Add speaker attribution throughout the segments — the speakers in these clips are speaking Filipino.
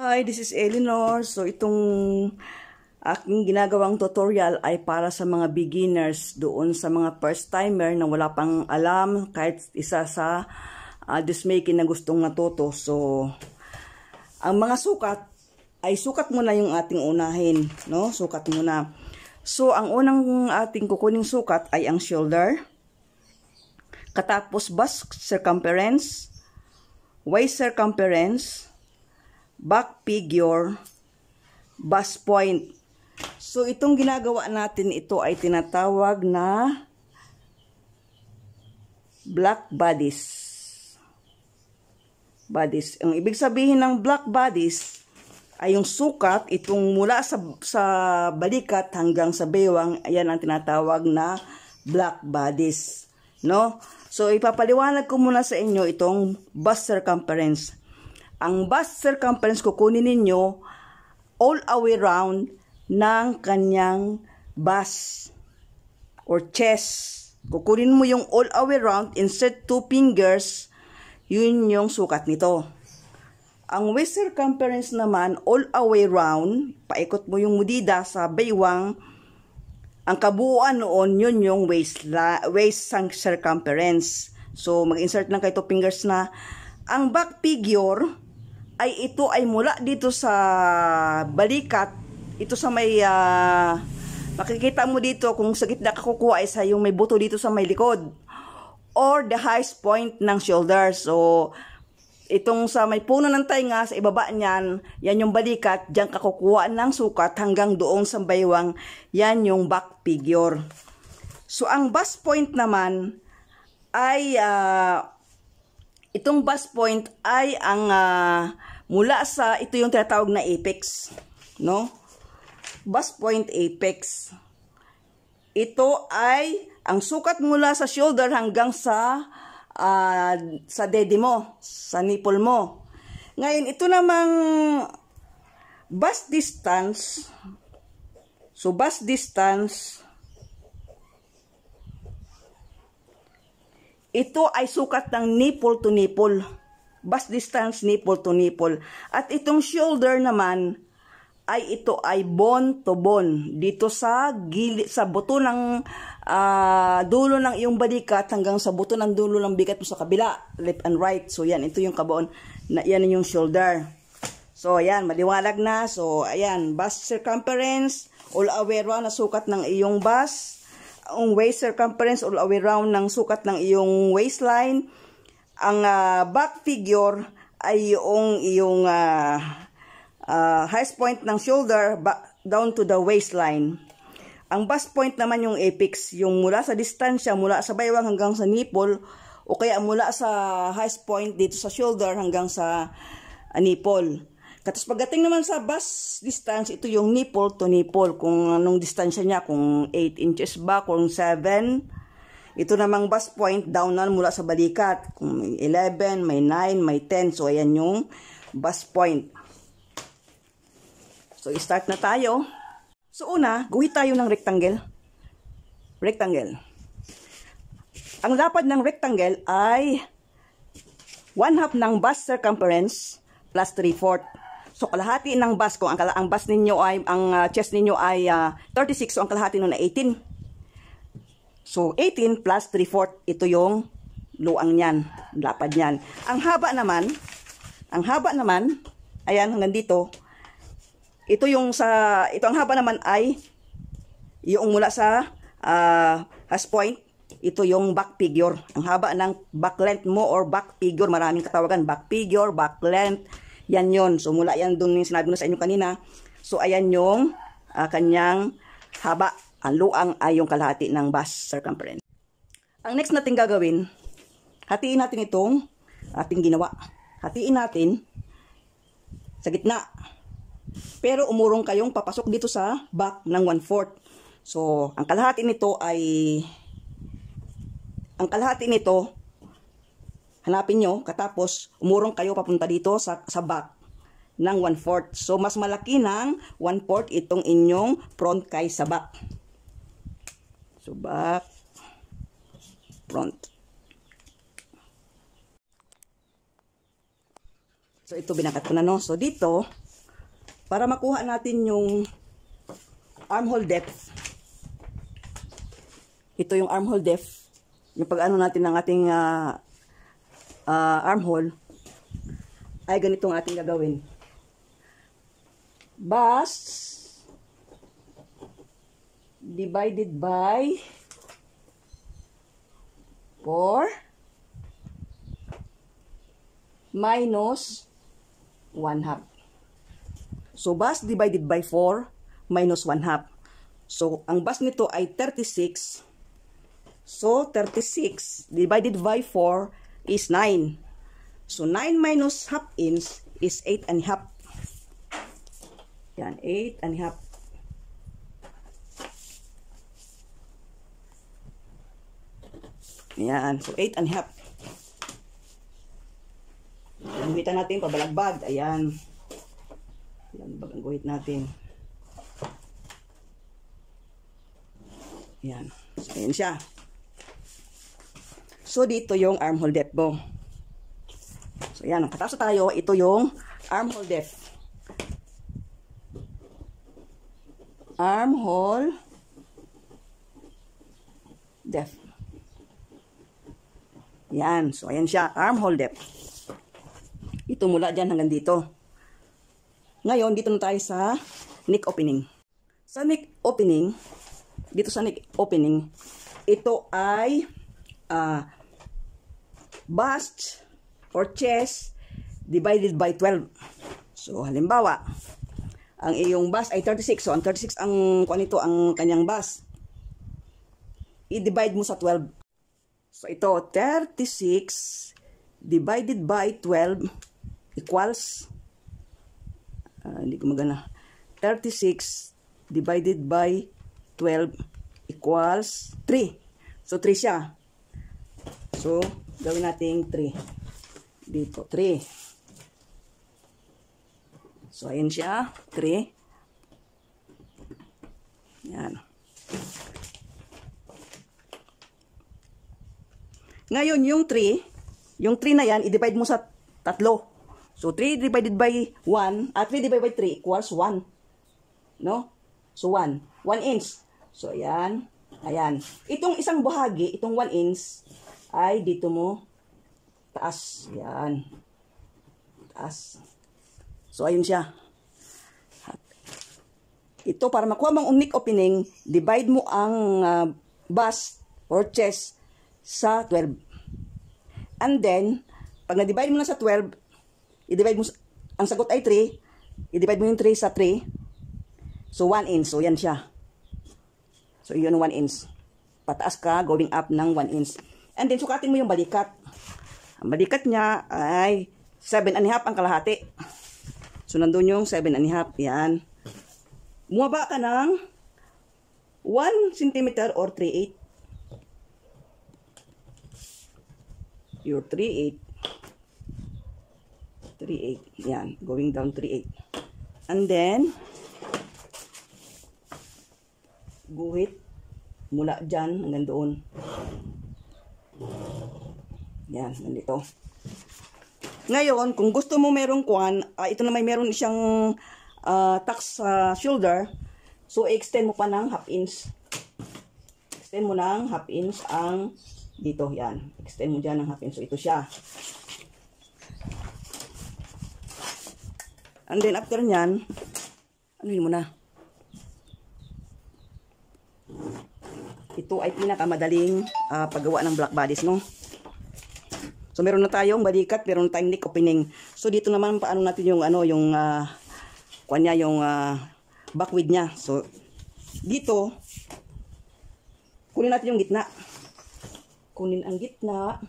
Speaker 1: Hi, this is Eleanor. So itong aking ginagawang tutorial ay para sa mga beginners, doon sa mga first timer na wala pang alam kahit isa sa dressmaking na gustong matuto. So ang mga sukat ay sukat muna yung ating unahin, no? Sukat muna. So ang unang ating kukuning sukat ay ang shoulder, katapos bust circumference, waist circumference, back figure, bust point. So itong ginagawa natin, ito ay tinatawag na black bodice. Ang ibig sabihin ng black bodice ay yung sukat, itong mula sa balikat hanggang sa baywang, ayan ang tinatawag na black bodice, no? So ipapaliwanag ko muna sa inyo itong bust circumference. Ang bust circumference kukunin ninyo all the way round ng kanyang bust or chest. Kukunin mo yung all the way round, insert 2 fingers, yun yung sukat nito. Ang waist circumference naman, all the way round, paikot mo yung mudida sa baywang, ang kabuuan noon, yun yung waist circumference. So mag-insert lang kayo 2 fingers na. Ang back figure ay ito ay mula dito sa balikat, ito sa may makikita mo dito kung sa gitna ka kukuha ay sa yung may buto dito sa may likod or the highest point ng shoulder. So itong sa may puno ng tainga, sa ibaba niyan, yan yung balikat, diyan ka kukuha ng sukat hanggang doon sa baywang, yan yung back figure. So ang bust point naman ay itong bust point ay ang mula sa, ito yung tinatawag na apex, no? Bust point apex. Ito ay ang sukat mula sa shoulder hanggang sa dede mo, sa nipple mo. Ngayon, ito namang bust distance. So, bust distance, ito ay sukat ng nipple to nipple. Bust distance, nipple to nipple. At itong shoulder naman, ay ito ay bone to bone. Dito sa buto ng dulo ng iyong balikat hanggang sa buto ng dulo ng bigat mo sa kabila, left and right. So yan, ito yung kabuon, yan yung shoulder. So ayan, maliwanag na. So ayan, bust circumference, all the way round na sukat ng iyong bust. Ang waist circumference, all the way round ng sukat ng iyong waistline. Ang back figure ay yung iyong highest point ng shoulder down to the waistline. Ang bust point naman yung apex, yung mula sa distansya, mula sa baywang hanggang sa nipple, o kaya mula sa highest point dito sa shoulder hanggang sa nipple. Tapos pagdating naman sa bust distance, ito yung nipple to nipple, kung anong distansya niya, kung 8 inches ba, kung 7. Ito namang bust point, down na mula sa balikat. Kung may 11, may 9, may 10. So, ayan yung bust point. So, start na tayo. So, una, guhit tayo ng rectangle. Rectangle. Ang lapad ng rectangle ay 1/2 ng bust circumference plus 3/4. So, kalahati ng bust, kung ang bust ninyo ay, ang chest ninyo ay 36, so ang kalahati nun ay 18. So, 18 plus 3/4, ito yung luang niyan, lapad niyan. Ang haba naman, ayan, hanggang dito, ito ang haba naman ay, yung mula sa has point, ito yung back figure. Ang haba ng back length mo or back figure, maraming katawagan, back figure, back length, yan yon. So, mula yan doon yung sinabi ko sa inyo kanina. So, ayan yung kanyang haba. Ang luang ay yung kalahati ng bust circumference. Ang next natin gagawin, hatiin natin itong ating ginawa. Hatiin natin sa gitna. Pero umurong kayong papasok dito sa back ng 1/4. So, ang kalahati nito, hanapin nyo, katapos umurong kayo papunta dito sa back ng 1/4. So, mas malaki ng 1/4 itong inyong front kaysa back. So, back, front. So, ito binakat ko na, no? So, dito, para makuha natin yung armhole depth. Ito yung armhole depth. Yung pag-ano natin ng ating armhole, ay ganitong ating gagawin. Bust divided by 4 minus 1/2. So, bust divided by 4 minus 1/2. So, ang bust nito ay 36. So, 36 divided by 4 is 9. So, 9 minus half inch is 8.5. Yan, 8.5. Yan, so 8.5. Guhitan natin, pabalagbag. Ayan. Ayan, bagang guhit natin. Ayan. So, ayan siya. So, dito yung armhole depth mo. So, ayan. Katapos tayo, ito yung armhole depth. Armhole depth. Yan. So, ayan siya. Armhole depth. Ito mula dyan hanggang dito. Ngayon, dito na tayo sa neck opening. Sa neck opening, dito sa neck opening, ito ay bust or chest divided by 12. So, halimbawa, ang iyong bust ay 36. So, ang 36 ang nito ang kanyang bust. I-divide mo sa 12. So, ito, 36 divided by 12 equals, hindi ko magana, 36 divided by 12 equals 3. So, 3 siya. So, gawin natin 3. Dito, 3. So, ayan siya, 3. Yan. Ngayon, yung 3 na yan, i-divide mo sa 3. So, 3 divided by 1, 3 divided by 3 equals 1. No? So, 1. 1 inch. So, ayan. Ayan. Itong isang bahagi, itong 1 inch, ay dito mo taas. Ayan. Taas. So, ayun siya. Ito, para makuha mong neck opening, divide mo ang bust or chest sa 12. And then, pag na-divide mo na sa 12, i-divide mo, ang sagot ay 3, i-divide mo yung 3 sa 3. So, 1 inch. So, yan siya. So, yun 1 inch. Pataas ka, going up ng 1 inch. And then, sukatin mo yung balikat. Ang balikat niya ay 7.5 ang kalahati. So, nandun yung 7.5. Yan. Bumaba ka ng 1 cm or 3/8. Your 3/8. 3/8. Yan. Going down 3/8. And then, guhit mula dyan hanggang doon. Yan. Nandito. Ngayon, kung gusto mo merong kuwan, ito na may meron siyang tuck sa shoulder. So, extend mo pa ng half inch. Extend mo ng half inch ang dito, yan. Extend mo dyan ng half inch. So, ito siya. And then, after nyan, anuhin mo na. Ito ay pinakamadaling paggawa ng black bodies, no? So, meron na tayong balikat, meron na tayong neck opening. So, dito naman, paano natin yung, yung kunya, yung back width niya. So, dito, kunin natin yung gitna. Kunin ang gitna.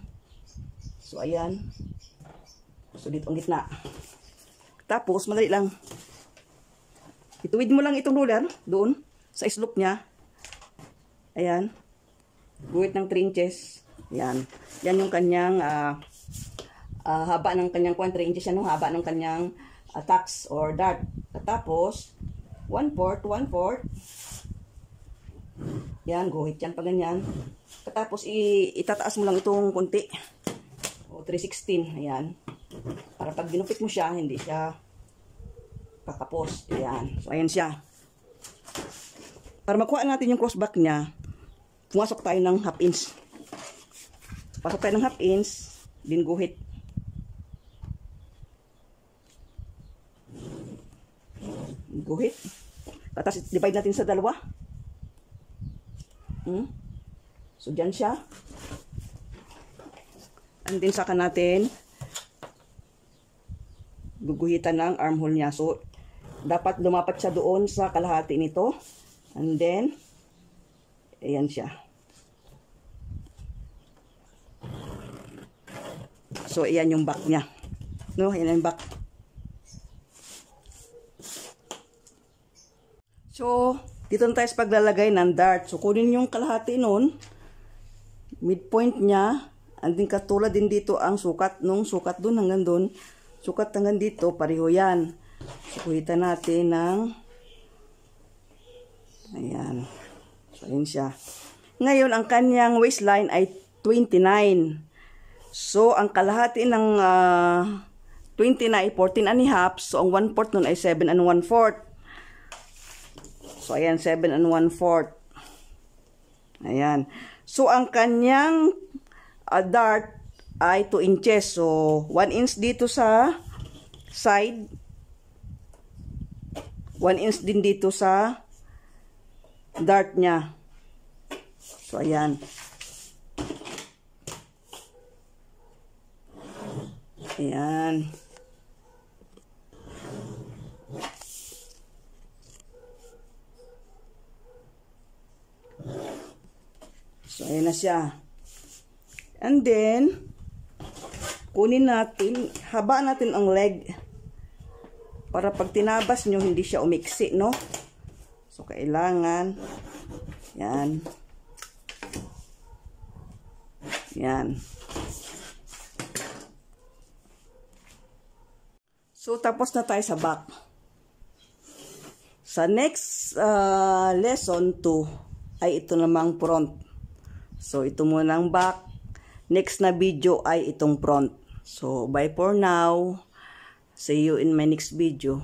Speaker 1: So, ayan. So, dito ang gitna. Tapos, madali lang. Ituwid mo lang itong ruler, doon, sa slope niya. Ayan. Guhit ng 3 inches. Ayan. Yan yung kanyang haba ng kanyang 3 inches. Yan yung haba ng kanyang tacks or dart. Tapos, 1/4, 1/4. Yan, guhit yan pa ganyan. Tapos, itataas mo lang itong konti. O, 3/16. Ayan. Para pag ginupit mo siya, hindi siya Katapos, ayan. So, ayan siya. Para makuha natin yung crossback niya, pumasok tayo ng half inch. Pasok tayo ng half inch, din guhit. Guhit. Tapos divide natin sa dalawa. So, dyan siya. And then, saka natin guguhitan ng armhole niya. So, dapat lumapat siya doon sa kalahati nito. And then, ayan siya. So, ayan yung back niya. No, ayan yung back. So, dito na tayo sa paglalagay ng dart. So, kunin yung kalahati nun. Midpoint niya. And then, katulad din dito ang sukat. Nung sukat dun hanggang dun. Sukat hanggang dito, pareho yan. So, kuhitan natin ng ayan. So, ayan siya. Ngayon, ang kanyang waistline ay 29. So, ang kalahati ng 29 ay 14 and a half. So, ang 1/4 nun ay 7 and 1/4. So, ayan, 7 and 1/4. Ayan. So, ang kanyang dart ay 2 inches. So, 1 inch dito sa side. 1 inch din dito sa dart niya. So, ayan. Ayan. So, ayan na siya. And then, kunin natin, haba natin ang leg. Para pag tinabas nyo, hindi siya umiksi, no? So, kailangan, yan. Yan. So, tapos na tayo sa back. Sa next lesson 2, ay ito namang front. So, ito muna ang back. Next na video ay itong front. So, bye for now. See you in my next video.